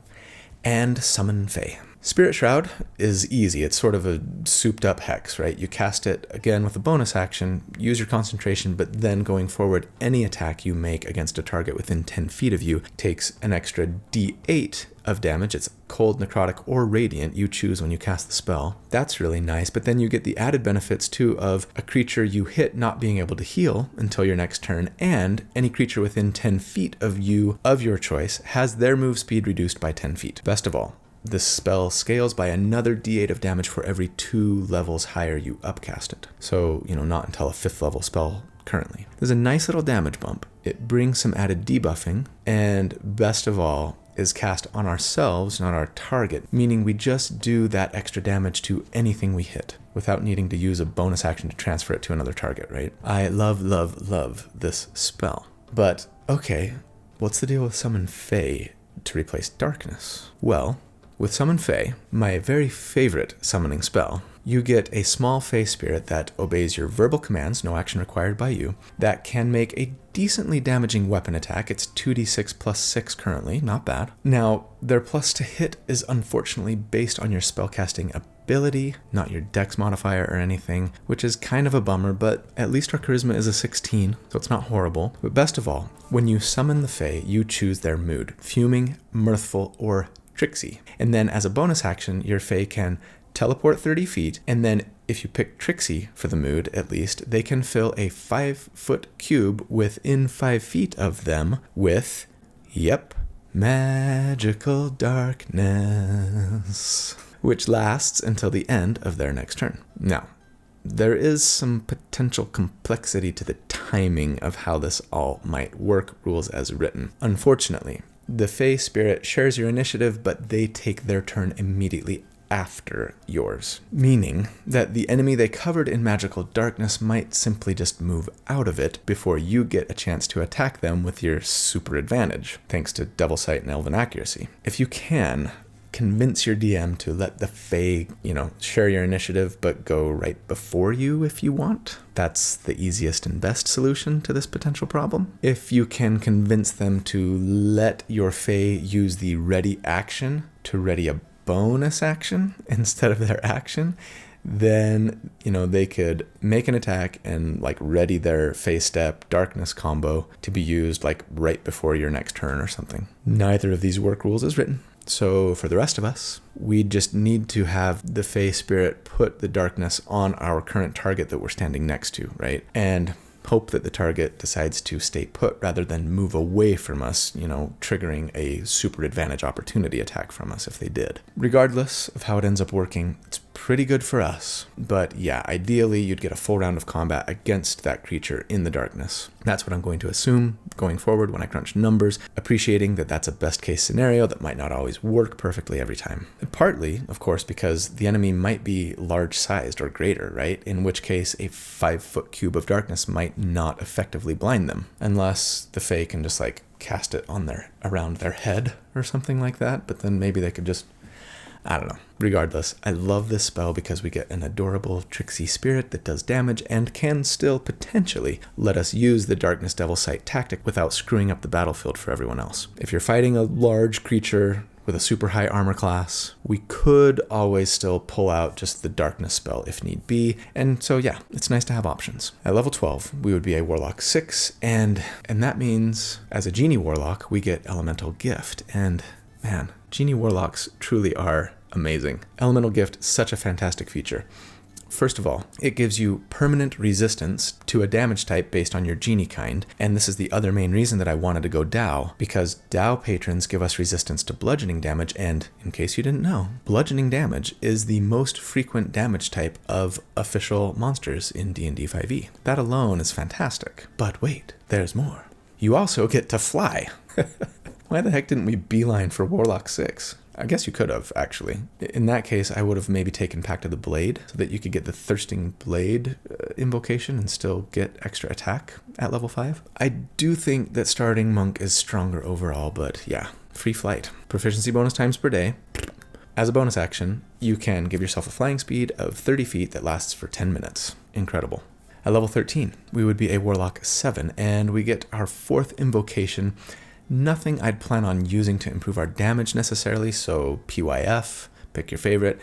and Summon Fae. Spirit Shroud is easy. It's sort of a souped up hex, right? You cast it again with a bonus action, use your concentration, but then going forward, any attack you make against a target within 10 feet of you takes an extra d8 of damage. It's cold, necrotic, or radiant. You choose when you cast the spell. That's really nice, but then you get the added benefits too of a creature you hit not being able to heal until your next turn, and any creature within 10 feet of you of your choice has their move speed reduced by 10 feet. Best of all, this spell scales by another d8 of damage for every 2 levels higher you upcast it. So, not until a 5th level spell currently. There's a nice little damage bump. It brings some added debuffing, and best of all, is cast on ourselves, not our target, meaning we just do that extra damage to anything we hit without needing to use a bonus action to transfer it to another target, right? I love, love, love this spell. But, okay, what's the deal with Summon Fae to replace Darkness? Well, with Summon Fae, my very favorite summoning spell, you get a small Fae spirit that obeys your verbal commands, no action required by you, that can make a decently damaging weapon attack. It's 2d6 plus 6 currently, not bad. Now, their plus to hit is unfortunately based on your spellcasting ability, not your dex modifier or anything, which is kind of a bummer, but at least our charisma is a 16, so it's not horrible. But best of all, when you summon the Fae, you choose their mood, fuming, mirthful, or Trixie. And then as a bonus action, your Fae can teleport 30 feet, and then if you pick Trixie for the mood, at least, they can fill a 5-foot cube within 5 feet of them with, magical darkness, which lasts until the end of their next turn. Now, there is some potential complexity to the timing of how this all might work, rules as written. Unfortunately, the Fae spirit shares your initiative, but they take their turn immediately after yours, meaning that the enemy they covered in magical darkness might simply just move out of it before you get a chance to attack them with your super advantage, thanks to Devil Sight and Elven Accuracy. If you can, convince your DM to let the Fae, share your initiative, but go right before you if you want. That's the easiest and best solution to this potential problem. If you can convince them to let your Fae use the ready action to ready a bonus action instead of their action, then, they could make an attack and like ready their phase step darkness combo to be used like right before your next turn or something. Neither of these work rules is written. So for the rest of us, we just need to have the Fey Spirit put the darkness on our current target that we're standing next to, right? And hope that the target decides to stay put rather than move away from us, triggering a super advantage opportunity attack from us if they did. Regardless of how it ends up working, it's pretty good for us. But yeah, ideally you'd get a full round of combat against that creature in the darkness. That's what I'm going to assume going forward when I crunch numbers, appreciating that that's a best case scenario that might not always work perfectly every time. Partly, of course, because the enemy might be large sized or greater, right? In which case a 5-foot cube of darkness might not effectively blind them, unless the Fae can just like cast it on around their head or something like that. But then maybe they could just, I don't know. Regardless, I love this spell because we get an adorable tricksy spirit that does damage and can still potentially let us use the Darkness Devil Sight tactic without screwing up the battlefield for everyone else. If you're fighting a large creature with a super high armor class, we could always still pull out just the darkness spell if need be. And so yeah, it's nice to have options. At level 12, we would be a Warlock 6, and that means as a Genie Warlock, we get Elemental Gift. And man, Genie Warlocks truly are amazing. Elemental Gift, such a fantastic feature. First of all, it gives you permanent resistance to a damage type based on your Genie kind, and this is the other main reason that I wanted to go Dao, because Dao patrons give us resistance to bludgeoning damage, and in case you didn't know, bludgeoning damage is the most frequent damage type of official monsters in D&D 5e. That alone is fantastic. But wait, there's more. You also get to fly. Why the heck didn't we beeline for Warlock 6? I guess you could have, actually. In that case, I would have maybe taken Pact of the Blade so that you could get the Thirsting Blade invocation and still get extra attack at level 5. I do think that starting Monk is stronger overall, but yeah, free flight. Proficiency bonus times per day. As a bonus action, you can give yourself a flying speed of 30 feet that lasts for 10 minutes. Incredible. At level 13, we would be a Warlock 7, and we get our 4th invocation. Nothing I'd plan on using to improve our damage necessarily, so PYF, pick your favorite.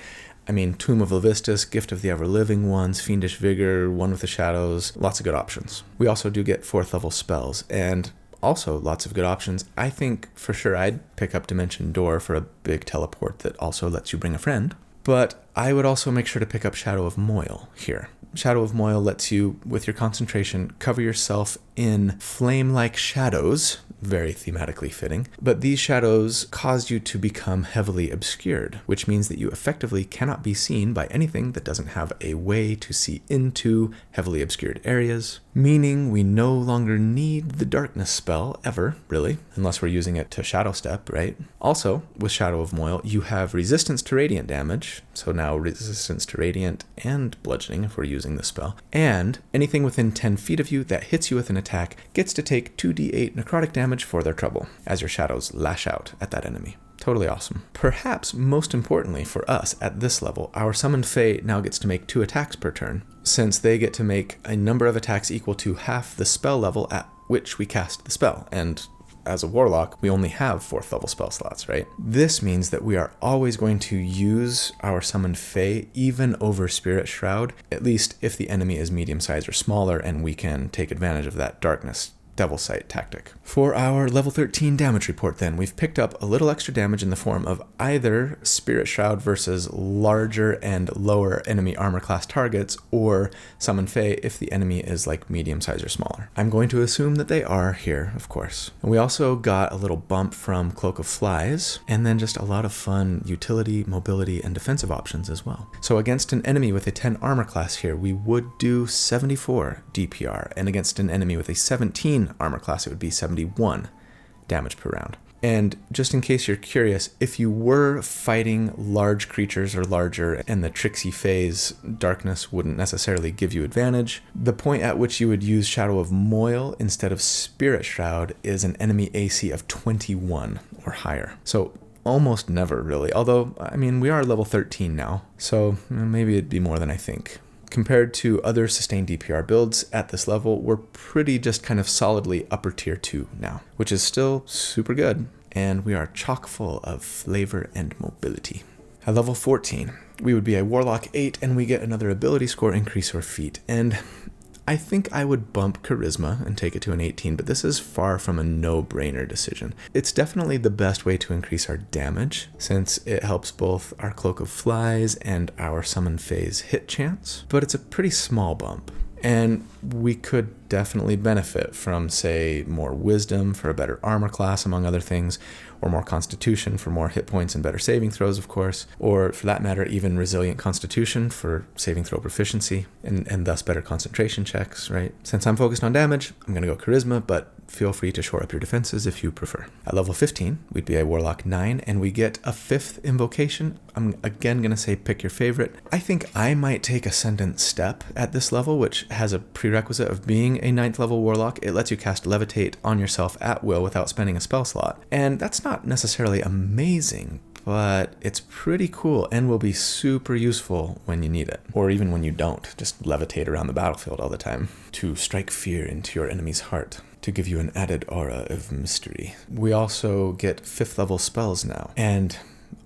I mean, Tomb of Levistus, Gift of the Ever-Living Ones, Fiendish Vigor, One with the Shadows, lots of good options. We also do get 4th level spells, and also lots of good options. I think for sure I'd pick up Dimension Door for a big teleport that also lets you bring a friend, but I would also make sure to pick up Shadow of Moil here. Shadow of Moil lets you, with your concentration, cover yourself in flame-like shadows, very thematically fitting, but these shadows cause you to become heavily obscured, which means that you effectively cannot be seen by anything that doesn't have a way to see into heavily obscured areas, meaning we no longer need the darkness spell ever, really, unless we're using it to shadow step, right? Also, with Shadow of Moil, you have resistance to radiant damage, so now resistance to radiant and bludgeoning if we're using the spell, and anything within 10 feet of you that hits you with an attack gets to take 2d8 necrotic damage for their trouble as your shadows lash out at that enemy. Totally awesome. Perhaps most importantly for us at this level, our summoned Fae now gets to make 2 attacks per turn, since they get to make a number of attacks equal to half the spell level at which we cast the spell, and as a Warlock, we only have 4th level spell slots, right? This means that we are always going to use our summoned Fae even over Spirit Shroud, at least if the enemy is medium sized or smaller and we can take advantage of that Darkness Devil Sight tactic. For our level 13 damage report then, we've picked up a little extra damage in the form of either Spirit Shroud versus larger and lower enemy armor class targets, or Summon Fae if the enemy is like medium size or smaller. I'm going to assume that they are here, of course. And we also got a little bump from Cloak of Flies, and then just a lot of fun utility, mobility, and defensive options as well. So against an enemy with a 10 armor class here, we would do 74 DPR, and against an enemy with a 17 armor class, it would be 71 damage per round. And just in case you're curious, if you were fighting large creatures or larger and the tricksy phase darkness wouldn't necessarily give you advantage, the point at which you would use Shadow of Moil instead of Spirit Shroud is an enemy AC of 21 or higher. So almost never really, although I mean we are level 13 now, so maybe it'd be more than I think. Compared to other sustained DPR builds at this level, we're pretty just kind of solidly upper tier 2 now, which is still super good, and we are chock full of flavor and mobility. At level 14, we would be a Warlock 8, and we get another ability score increase or feat. And I think I would bump Charisma and take it to an 18, but this is far from a no-brainer decision. It's definitely the best way to increase our damage, since it helps both our Cloak of Flies and our Summon Phase hit chance, but it's a pretty small bump. And we could definitely benefit from, say, more Wisdom for a better armor class, among other things, or more Constitution for more hit points and better saving throws, of course, or for that matter, even Resilient Constitution for saving throw proficiency, and thus better concentration checks, right? Since I'm focused on damage, I'm going to go Charisma, but feel free to shore up your defenses if you prefer. At level 15, we'd be a Warlock 9, and we get a 5th invocation. I'm again going to say pick your favorite. I think I might take Ascendant Step at this level, which has a prerequisite of being a 9th level Warlock. It lets you cast Levitate on yourself at will without spending a spell slot. And that's not necessarily amazing, but it's pretty cool and will be super useful when you need it. Or even when you don't, just levitate around the battlefield all the time to strike fear into your enemy's heart, to give you an added aura of mystery. We also get 5th level spells now, and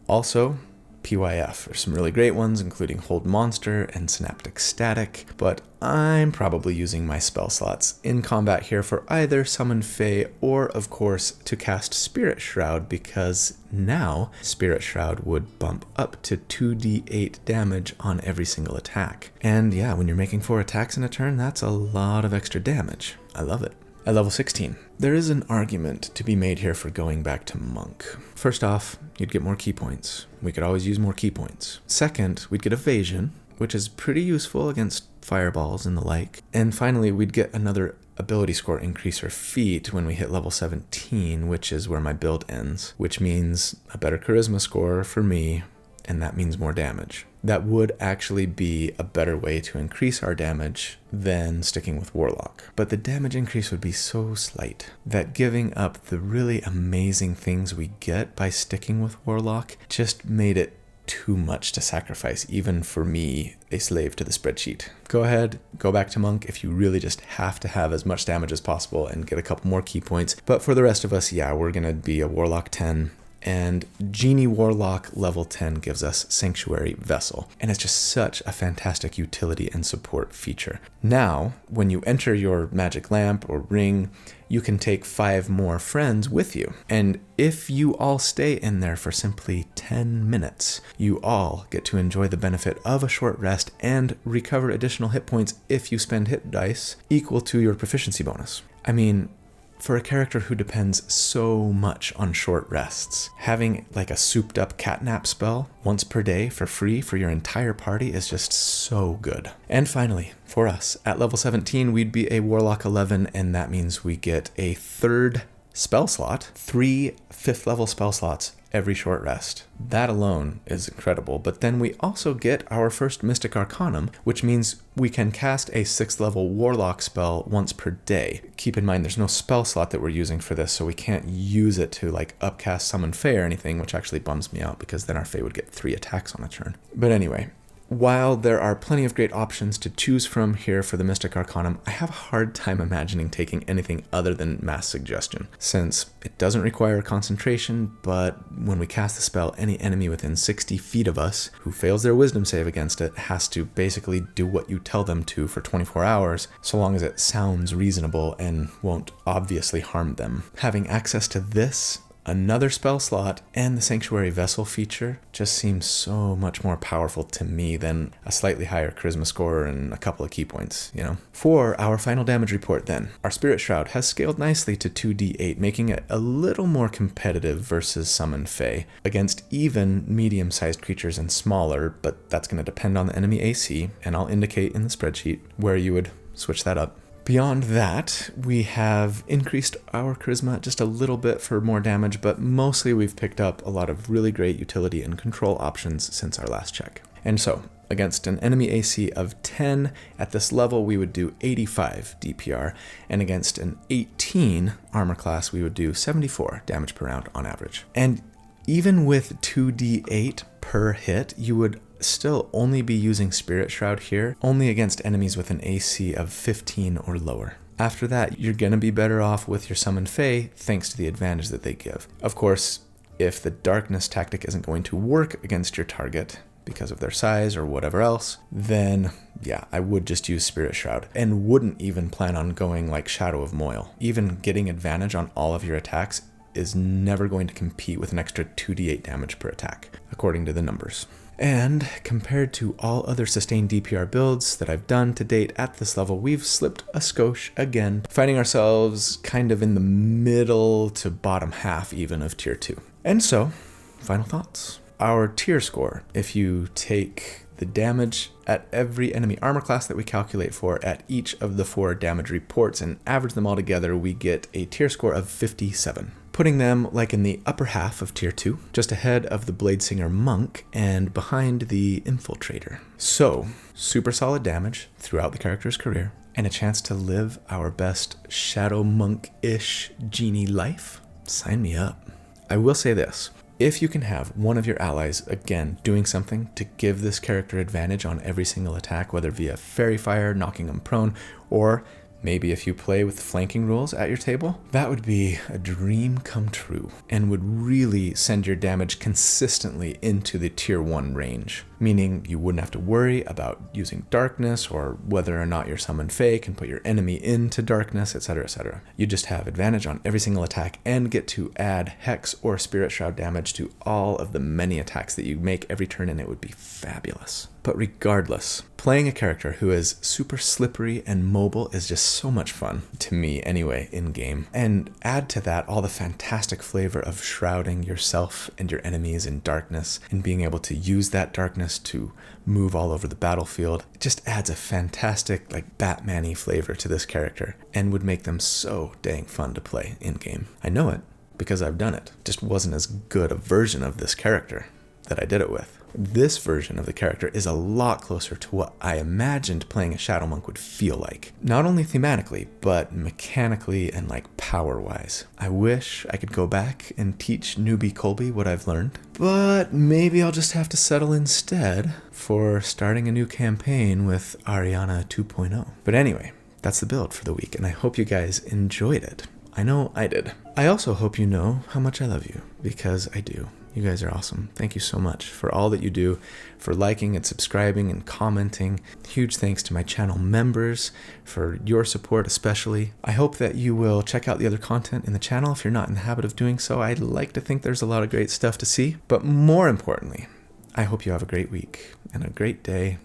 also PYF. There's some really great ones, including Hold Monster and Synaptic Static, but I'm probably using my spell slots in combat here for either Summon Fae or, of course, to cast Spirit Shroud, because now Spirit Shroud would bump up to 2d8 damage on every single attack. And yeah, when you're making 4 attacks in a turn, that's a lot of extra damage. I love it. At level 16, there is an argument to be made here for going back to Monk. First off, you'd get more key points. We could always use more key points. Second, we'd get Evasion, which is pretty useful against fireballs and the like. And finally, we'd get another ability score increase or feat when we hit level 17, which is where my build ends, which means a better charisma score for me, and that means more damage. That would actually be a better way to increase our damage than sticking with Warlock. But the damage increase would be so slight that giving up the really amazing things we get by sticking with Warlock just made it too much to sacrifice, even for me, a slave to the spreadsheet. Go ahead, go back to Monk if you really just have to have as much damage as possible and get a couple more key points. But for the rest of us, yeah, we're gonna be a Warlock 10. And Genie Warlock level 10 gives us Sanctuary Vessel, and it's just such a fantastic utility and support feature. Now, when you enter your magic lamp or ring, you can take 5 more friends with you. And if you all stay in there for simply 10 minutes, you all get to enjoy the benefit of a short rest and recover additional hit points if you spend hit dice equal to your proficiency bonus. I mean, for a character who depends so much on short rests, having like a souped up catnap spell once per day for free for your entire party is just so good. And finally, for us, at level 17, we'd be a Warlock 11, and that means we get a 3rd spell slot, 3 5th level spell slots every short rest. That alone is incredible, but then we also get our first Mystic Arcanum, which means we can cast a 6th level Warlock spell once per day. Keep in mind there's no spell slot that we're using for this, so we can't use it to like upcast Summon Fae or anything, which actually bums me out because then our Fae would get 3 attacks on a turn. But anyway, while there are plenty of great options to choose from here for the Mystic Arcanum, I have a hard time imagining taking anything other than Mass Suggestion, since it doesn't require concentration, but when we cast the spell, any enemy within 60 feet of us who fails their wisdom save against it has to basically do what you tell them to for 24 hours, so long as it sounds reasonable and won't obviously harm them. Having access to this, another spell slot, and the Sanctuary Vessel feature just seems so much more powerful to me than a slightly higher charisma score and a couple of key points, you know? For our final damage report then, our Spirit Shroud has scaled nicely to 2d8, making it a little more competitive versus Summon Fae against even medium-sized creatures and smaller, but that's going to depend on the enemy AC, and I'll indicate in the spreadsheet where you would switch that up. Beyond that, we have increased our charisma just a little bit for more damage, but mostly we've picked up a lot of really great utility and control options since our last check. And so, against an enemy AC of 10, at this level we would do 85 DPR, and against an 18 armor class we would do 74 damage per round on average. And even with 2d8 per hit, you would still only be using Spirit Shroud here, only against enemies with an AC of 15 or lower. After that, you're gonna be better off with your Summon Fae, thanks to the advantage that they give. Of course, If the darkness tactic isn't going to work against your target because of their size or whatever else, then yeah, I would just use Spirit Shroud and wouldn't even plan on going like Shadow of Moil. Even getting advantage on all of your attacks is never going to compete with an extra 2d8 damage per attack, according to the numbers. And compared to all other sustained DPR builds that I've done to date at this level, we've slipped a skosh again, finding ourselves kind of in the middle to bottom half even of tier 2. And so, final thoughts. Our tier score, if you take the damage at every enemy armor class that we calculate for at each of the 4 damage reports and average them all together, we get a tier score of 57. Putting them like in the upper half of tier 2, just ahead of the Bladesinger Monk and behind the Infiltrator. So, super solid damage throughout the character's career, and a chance to live our best Shadow Monk-ish genie life? Sign me up. I will say this. If you can have one of your allies, again, doing something to give this character advantage on every single attack, whether via Fairy Fire, knocking them prone, or maybe if you play with flanking rules at your table, that would be a dream come true and would really send your damage consistently into the tier 1 range, meaning you wouldn't have to worry about using darkness or whether or not your summon Fae can put your enemy into darkness, etc., etc. You just have advantage on every single attack and get to add Hex or Spirit Shroud damage to all of the many attacks that you make every turn, and it would be fabulous. But regardless, playing a character who is super slippery and mobile is just so much fun, to me anyway, in-game. And add to that all the fantastic flavor of shrouding yourself and your enemies in darkness and being able to use that darkness to move all over the battlefield. It just adds a fantastic, like, Batman-y flavor to this character and would make them so dang fun to play in-game. I know it because I've done it. Just wasn't as good a version of this character that I did it with. This version of the character is a lot closer to what I imagined playing a Shadow Monk would feel like. Not only thematically, but mechanically and like power-wise. I wish I could go back and teach newbie Colby what I've learned, but maybe I'll just have to settle instead for starting a new campaign with Ariana 2.0. But anyway, that's the build for the week, and I hope you guys enjoyed it. I know I did. I also hope you know how much I love you, because I do. You guys are awesome. Thank you so much for all that you do, for liking and subscribing and commenting. Huge thanks to my channel members for your support especially. I hope that you will check out the other content in the channel if you're not in the habit of doing so. I'd like to think there's a lot of great stuff to see. But more importantly, I hope you have a great week and a great day,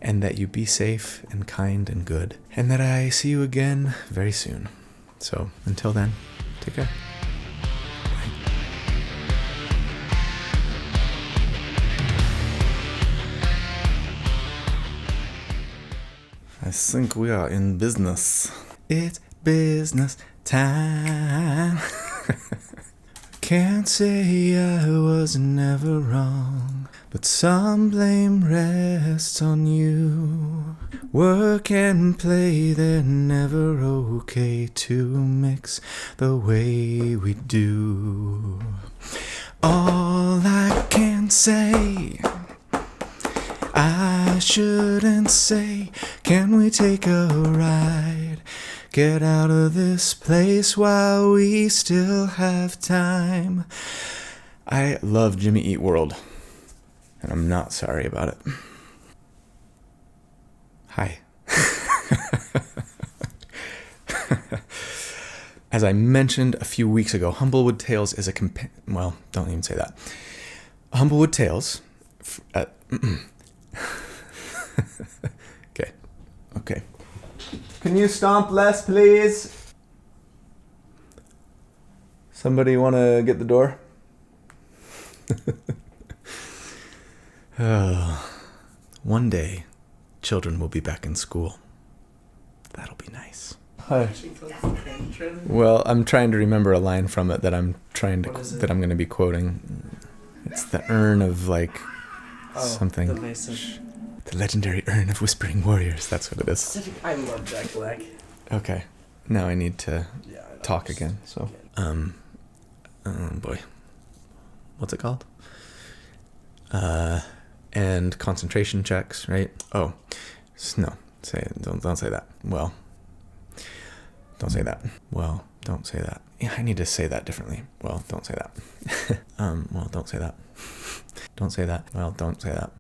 and that you be safe and kind and good, and that I see you again very soon. So until then, take care. I think we are in business. It's business time. Can't say I was never wrong, but some blame rests on you. Work and play, they're never okay to mix the way we do. All I can say, I shouldn't say, can we take a ride? Get out of this place while we still have time. I love Jimmy Eat World, and I'm not sorry about it. Hi. As I mentioned a few weeks ago, Humblewood Tales is a well, don't even say that. Humblewood Tales... Okay. Can you stomp less, please? Somebody want to get the door? One day, children will be back in school. That'll be nice. Hi. Well, I'm trying to remember a line from it that I'm going to be quoting. It's the urn of something. The Mason. The legendary urn of whispering warriors. That's what it is. I love Jack Black. Okay. Now I need to talk again. So, boy. What's it called? And concentration checks, right? Oh, no. Don't say that. Well, don't say that. Well, don't say that. Yeah, I need to say that differently. Well, don't say that. Well, don't say that. Don't say that. Well, don't say that.